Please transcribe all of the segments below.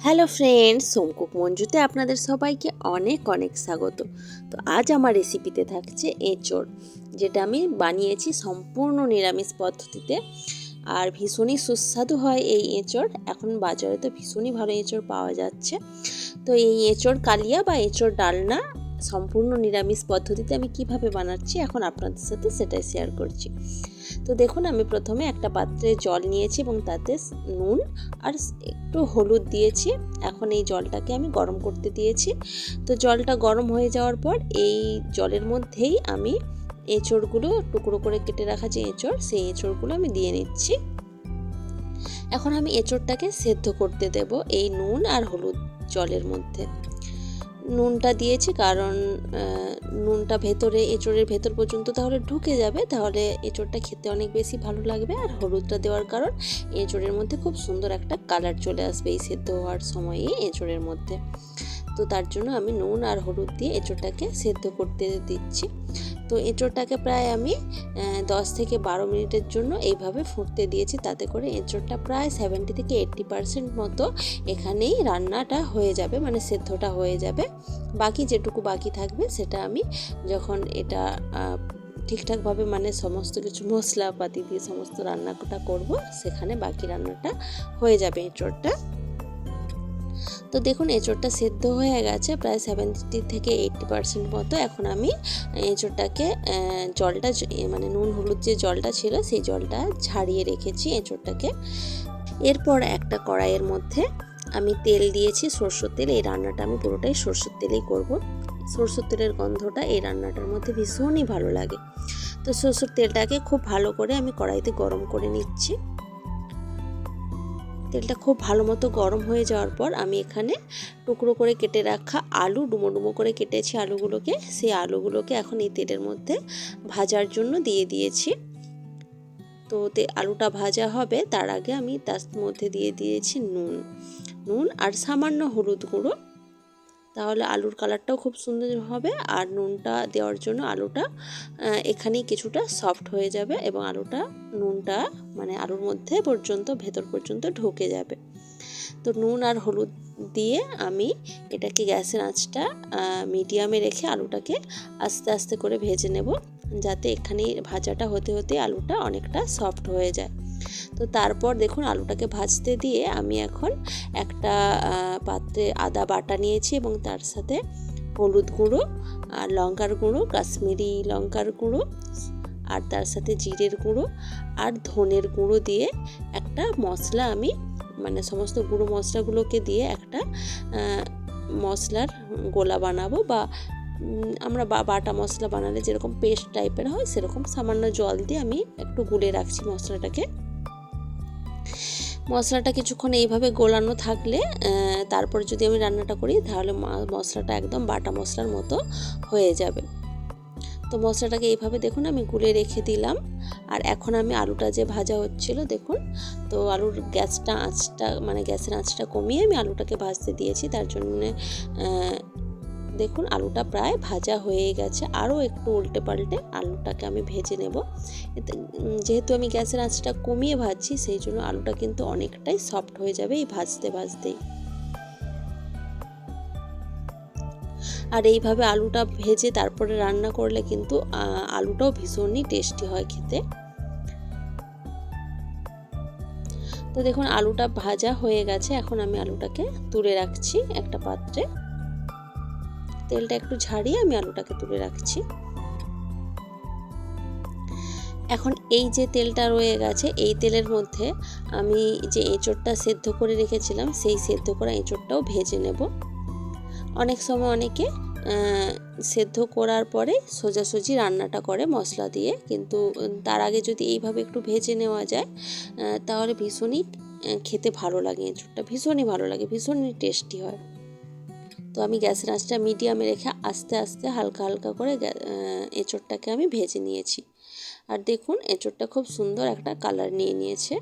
Hello friends, সোমকুক মঞ্জুতে আপনাদের সবাইকে অনেক অনেক স্বাগত। তো আজ আমার রেসিপিতে থাকছে এঁচোড়, যেটা আমি বানিয়েছি সম্পূর্ণ নিরামিষ পদ্ধতিতে। আর ভীষণই সুস্বাদু হয় এই এঁচোড়। এখন বাজারে তো ভীষণই ভালো এঁচোড় পাওয়া যাচ্ছে। তো এই এঁচোড় কালিয়া বা এঁচোড় ডালনা সম্পূর্ণ নিরামিষ পদ্ধতিতে আমি কিভাবে বানাচ্ছি এখন আপনাদের সাথে সেটাই শেয়ার করছি। তো দেখুন, আমি প্রথমে একটা পাত্রে জল নিয়েছি এবং তাতে নুন আর একটু হলুদ দিয়েছি। এখন এই জলটাকে আমি গরম করতে দিয়েছি। তো জলটা গরম হয়ে যাওয়ার পর এই জলের মধ্যেই আমি এঁচোড়গুলো টুকরো করে কেটে রাখা যে এঁচোড়, সেই এঁচোড়গুলো আমি দিয়ে নিচ্ছি। এখন আমি এঁচোড়টাকে সেদ্ধ করতে দেব এই নুন আর হলুদ জলের মধ্যে। নুনটা দিয়েছি কারণ নুনটা ভেতরে এঁচোড়ের ভেতর পর্যন্ত তাহলে ঢুকে যাবে, তাহলে এঁচোড়টা খেতে অনেক বেশি ভালো লাগবে। আর হলুদটা দেওয়ার কারণ এঁচোড়ের মধ্যে খুব সুন্দর একটা কালার চলে আসবে এই সেদ্ধ হওয়ার সময়ে এঁচোড়ের মধ্যে। তো তার জন্য আমি নুন আর হলুদ দিয়ে এঁচোড়টাকে সেদ্ধ করতে দিচ্ছি। তো এঁচোড়টাকে প্রায় আমি 10 থেকে 12 মিনিটের জন্য এইভাবে ফুটতে দিয়েছি। তাতে করে এঁচোড়টা প্রায় 70 থেকে 80% মতো এখানেই রান্নাটা হয়ে যাবে, মানে সেদ্ধটা হয়ে যাবে। বাকি যেটুকু বাকি থাকবে সেটা আমি যখন এটা ঠিকঠাকভাবে মানে সমস্ত কিছু মশলাপাতি দিয়ে সমস্ত রান্নাটা করব, সেখানে বাকি রান্নাটা হয়ে যাবে এঁচোড়টা। তো দেখুন, এঁচোড়টা সেদ্ধ হয়ে গেছে প্রায় 70 থেকে 80% মতো। এখন আমি এঁচোড়টাকে জলটা মানে নুন হলুদ যে জলটা ছিল সেই জলটা ঝাড়িয়ে রেখেছি এঁচোড়টাকে। এরপর একটা কড়াইয়ের মধ্যে আমি তেল দিয়েছি, সরষের তেল। এই রান্নাটা আমি পুরোটাই সরষের তেলেই করব। সরষের তেলের গন্ধটা এই রান্নাটার মধ্যে ভীষণই ভালো লাগে। তো সরষের তেলটাকে খুব ভালো করে আমি কড়াইতে গরম করে নিচ্ছি। তেলটা খুব ভালো মতো গরম হয়ে যাওয়ার পর আমি এখানে টুকরো করে কেটে রাখা আলু, ডুমো ডুমো করে কেটেছি আলুগুলোকে, সেই আলুগুলোকে এখন এই তেলের মধ্যে ভাজার জন্য দিয়ে দিয়েছি। তো আলুটা ভাজা হবে তার আগে আমি তার মধ্যে দিয়ে দিয়েছি নুন আর সামান্য হলুদ গুঁড়ো। তাহলে আলুর কালারটাও খুব সুন্দর হবে। আর নুনটা দেওয়ার জন্য আলুটা এখানেই কিছুটা সফট হয়ে যাবে এবং নুনটা মানে আলুর মধ্যে পর্যন্ত ভেতর পর্যন্ত ঢুকে যাবে। তো নুন আর হলুদ দিয়ে আমি এটাকে গ্যাসের আঁচটা মিডিয়ামে রেখে আলুটাকে আস্তে আস্তে করে ভেজে নেব, যাতে এখানে ভাজাটা হতে হতে আলুটা অনেকটা সফট হয়ে যায়। তো তারপর দেখুন, আলুটাকে ভাজতে দিয়ে আমি এখন একটা পাত্রে আদা বাটা নিয়েছি এবং তার সাথে হলুদ গুঁড়ো আর লঙ্কার গুঁড়ো, কাশ্মীরি লঙ্কার গুঁড়ো, আর তার সাথে জিরের গুঁড়ো আর ধনের গুঁড়ো দিয়ে একটা মশলা আমি মানে সমস্ত গুঁড়ো মশলাগুলোকে দিয়ে একটা মশলার গোলা বানাবো। বা আমরা বাটা মশলা বানালে যেরকম পেস্ট টাইপের হয় সেরকম সামান্য জল দিয়ে আমি একটু গুলে রাখছি মশলাটাকে। মশলাটা কিছুক্ষণ এইভাবে গোলানো থাকলে তারপর যদি আমি রান্নাটা করি তাহলে মশলাটা একদম বাটা মশলার মতো হয়ে যাবে। তো মশলাটাকে এইভাবে দেখুন আমি গুলে রেখে দিলাম। আর এখন আমি আলুটা যে ভাজা হচ্ছিল দেখুন, তো আলুর গ্যাসের আঁচটা কমিয়ে আমি আলুটাকে ভাজতে দিয়েছি। তার জন্য দেখুন আলুটা প্রায় ভাজা হয়ে গেছে। আরও একটু উল্টে পাল্টে আলুটাকে আমি ভেজে নেব। যেহেতু আমি গ্যাসের আঁচটা কমিয়ে ভাজছি, সেই জন্য আলুটা কিন্তু অনেকটাই সফট হয়ে যাবে এই ভাজতে ভাজতেই। আর এইভাবে আলুটা ভেজে তারপরে রান্না করলে কিন্তু আলুটাও ভীষণই টেস্টি হয় খেতে। তো দেখুন আলুটা ভাজা হয়ে গেছে। এখন আমি আলুটাকে তুলে রাখছি একটা পাত্রে। তেলটা একটু ঝাড়িয়ে আমি আলুটাকে তুলে রাখছি। এখন এই যে তেলটা রয়ে গেছে, এই তেলের মধ্যে আমি যে এঁচোড়টা সেদ্ধ করে রেখেছিলাম সেই সেদ্ধ করা এঁচোড়টাও ভেজে নেব। অনেক সময় অনেকে সেদ্ধ করার পরে সোজাসুজি রান্নাটা করে মশলা দিয়ে, কিন্তু তার আগে যদি এইভাবে একটু ভেজে নেওয়া যায় তাহলে ভীষণই খেতে ভালো লাগে। এঁচোড়টা ভীষণই ভালো লাগে, ভীষণই টেস্টি হয়। তো আমি গ্যাসের আঁচটা মিডিয়ামে রেখে আস্তে আস্তে হালকা হালকা করে এঁচোড়টাকে আমি ভেজে নিয়েছি। আর দেখুন এঁচোড়টা খুব সুন্দর একটা কালার নিয়ে নিয়েছে।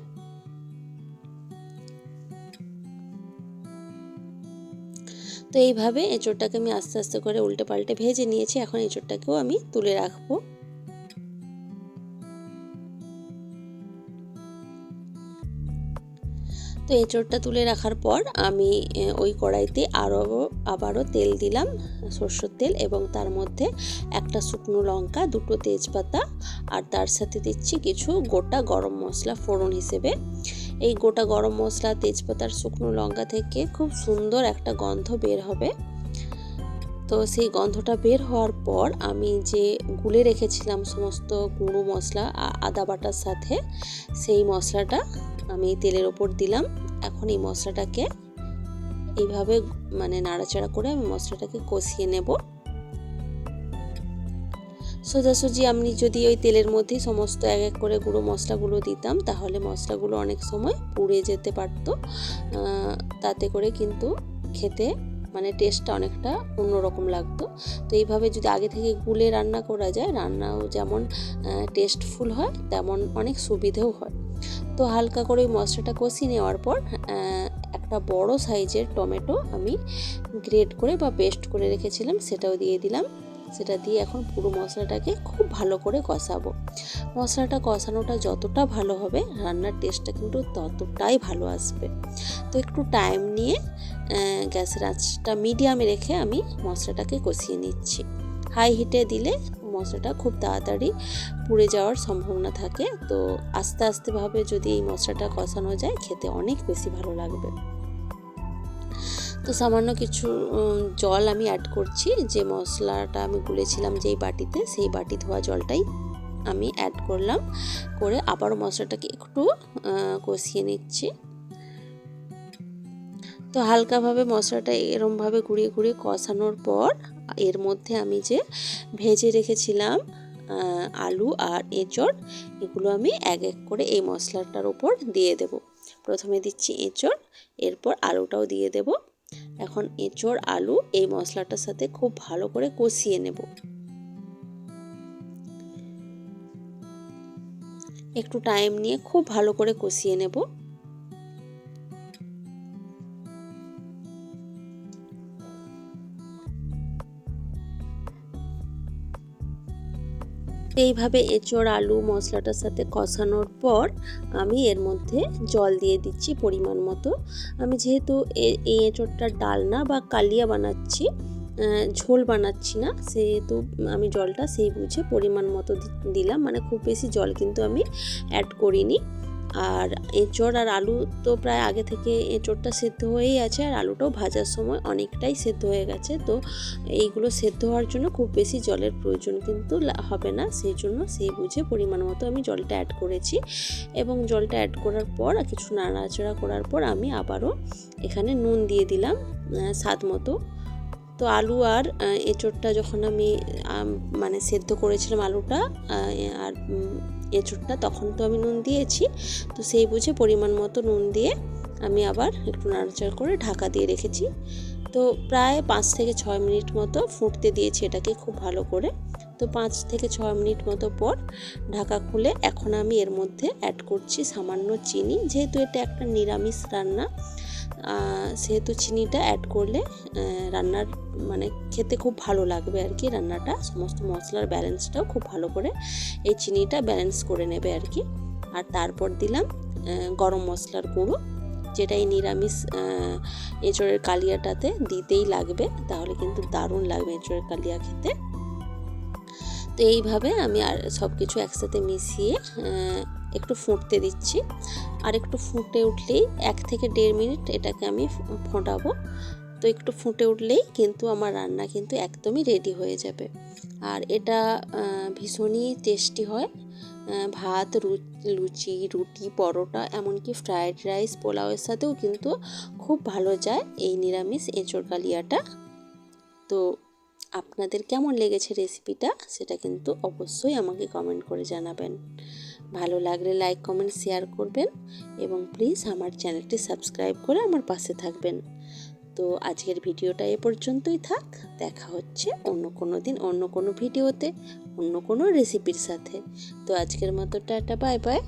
তো এইভাবে এঁচোড়টাকে আমি আস্তে আস্তে করে উল্টে পাল্টে ভেজে নিয়েছি। এখন এঁচোড়টাকেও আমি তুলে রাখবো। তো তো এঁচোড়টা তুলে রাখার পর আমি ওই কড়াইতে আবারও তেল দিলাম, সরষের তেল, এবং তার মধ্যে একটা শুকনো লঙ্কা, দুটো তেজপাতা, আর তার সাথে দিচ্ছি কিছু গোটা গরম মশলা ফোড়ন হিসেবে। এই গোটা গরম মশলা, তেজপাতার, শুকনো লঙ্কা থেকে খুব সুন্দর একটা গন্ধ বের হবে। তো সেই গন্ধটা বের হওয়ার পর আমি যে গুলে রেখেছিলাম সমস্ত গুঁড়ো মশলা আদা বাটার সাথে, সেই মশলাটা আমি তেলের ওপর দিলাম। এখন এই মশলাটাকে এইভাবে নাড়াচাড়া করে আমি মশলাটাকে কষিয়ে নেব। সোজাসুজি আমি যদি ওই তেলের মধ্যেই সমস্ত এক এক করে গুঁড়ো মশলাগুলো দিতাম, তাহলে মশলাগুলো অনেক সময় পুড়ে যেতে পারতো। তাতে করে কিন্তু খেতে টেস্টটা অনেকটা অন্যরকম লাগতো। তো এইভাবে যদি আগে থেকে গুলে রান্না করা যায়, রান্নাও যেমন টেস্টফুল হয়, তেমন অনেক সুবিধেও হয়। তো হালকা করে ওই মশলাটা কষিয়ে নেওয়ার পর একটা বড় সাইজের টমেটো আমি গ্রেট করে বা পেস্ট করে রেখেছিলাম, সেটাও দিয়ে দিলাম। সেটা দিয়ে এখন পুরো মশলাটাকে খুব ভালো করে কষাবো। মশলাটা কষানোটা যতটা ভালো হবে, রান্নার টেস্টটা কিন্তু ততটাই ভালো আসবে। তো একটু টাইম নিয়ে গ্যাসের আঁচটা মিডিয়ামে রেখে আমি মশলাটাকে কষিয়ে নিচ্ছি। হাই হিটে দিলে মশলাটা খুব তাড়াতাড়ি পুড়ে যাওয়ার সম্ভাবনা থাকে। তো আস্তে আস্তেভাবে যদি এই মশলাটা কষানো যায়, খেতে অনেক বেশি ভালো লাগবে। তো সামান্য কিছু জল আমি অ্যাড করছি। যে মশলাটা আমি গুলেছিলাম যেই বাটিতে, সেই বাটি ধোয়া জলটাই আমি অ্যাড করলাম, করে আবারও মশলাটাকে একটু কষিয়ে নিচ্ছি। তো হালকাভাবে মশলাটা এরমভাবে ঘুরিয়ে ঘুরিয়ে কষানোর পর এর মধ্যে আমি যে ভেজে রেখেছিলাম আলু আর এঁচড়, এগুলো আমি এক এক করে এই মশলাটার উপর দিয়ে দেব। প্রথমে দিচ্ছি এঁচড়, এরপর আলুটাও দিয়ে দেব। এখন এঁচড় আলু এই মশলাটার সাথে খুব ভালো করে কষিয়ে নেব। একটু টাইম নিয়ে খুব ভালো করে কষিয়ে নেব। এইভাবে এঁচড় আলু মশলাটার সাথে কষানোর পর আমি এর মধ্যে জল দিয়ে দিচ্ছি পরিমাণ মতো। আমি যেহেতু এই এঁচড়টার ডালনা বা কালিয়া বানাচ্ছি, ঝোল বানাচ্ছি না, সেহেতু আমি জলটা সেই বুঝে পরিমাণ মতো দিলাম। খুব বেশি জল কিন্তু আমি অ্যাড করিনি। আর এঁচড় আর আলু তো প্রায় আগে থেকে এঁচড়টা সেদ্ধ হয়েই আছে, আর আলুটাও ভাজার সময় অনেকটাই সেদ্ধ হয়ে গেছে। তো এইগুলো সেদ্ধ হওয়ার জন্য খুব বেশি জলের প্রয়োজন কিন্তু হবে না, সেই জন্য সেই বুঝে পরিমাণ মতো আমি জলটা অ্যাড করেছি। এবং জলটা অ্যাড করার পর কিছু নাড়াচাড়া করার পর আমি আবারও এখানে নুন দিয়ে দিলাম স্বাদ মতো। তো আলু আর এঁচড়টা যখন আমি সেদ্ধ করেছিলাম আলুটা আর এঁচড়টা, তখন তো আমি নুন দিয়েছি। তো সেই বুঝে পরিমাণ মতো নুন দিয়ে আমি আবার একটু নাড়াচাড়া করে ঢাকা দিয়ে রেখেছি। তো প্রায় 5 থেকে 6 মিনিট মতো ফুটতে দিয়েছি এটাকে খুব ভালো করে। তো 5 থেকে 6 মিনিট মতো পর ঢাকা খুলে এখন আমি এর মধ্যে অ্যাড করছি সামান্য চিনি। যেহেতু এটা একটা নিরামিষ রান্না, সেহেতু চিনিটা অ্যাড করলে রান্নার খেতে খুব ভালো লাগবে আর কি। রান্নাটা সমস্ত মশলার ব্যালেন্সটাও খুব ভালো করে এই চিনিটা ব্যালেন্স করে নেবে আর কি। আর তারপর দিলাম গরম মশলার গুঁড়ো, যেটা এই নিরামিষ এঁচড়ের কালিয়াটাতে দিতেই লাগবে, তাহলে কিন্তু দারুণ লাগবে এঁচড়ের কালিয়া খেতে। তো এইভাবে আমি আর সব কিছু একসাথে মিশিয়ে একটু ফুটতে দিচ্ছি। আর একটু ফুটে উঠলেই 1 থেকে 1.5 মিনিট এটাকে আমি ফোটাবো। তো একটু ফুটে উঠলেই কিন্তু আমার রান্না কিন্তু একদমই রেডি হয়ে যাবে। আর এটা ভীষণই টেস্টি হয়। ভাত, লুচি, রুটি, পরোটা, এমনকি ফ্রায়েড রাইস, পোলাওয়ের সাথেও কিন্তু খুব ভালো যায় এই নিরামিষ এঁচড় কালিয়াটা। তো আপনাদের কেমন লেগেছে রেসিপিটা, সেটা কিন্তু অবশ্যই আমাকে কমেন্ট করে জানাবেন। ভালো লাগলে লাইক, কমেন্ট, শেয়ার করবেন এবং প্লিজ আমার চ্যানেলটি সাবস্ক্রাইব করে আমার পাশে থাকবেন। তো আজকের ভিডিওটা এ পর্যন্তই থাক। দেখা হচ্ছে অন্য কোনো দিন অন্য কোনো ভিডিওতে অন্য কোনো রেসিপির সাথে। তো আজকের মতো টাটা, বাই বাই।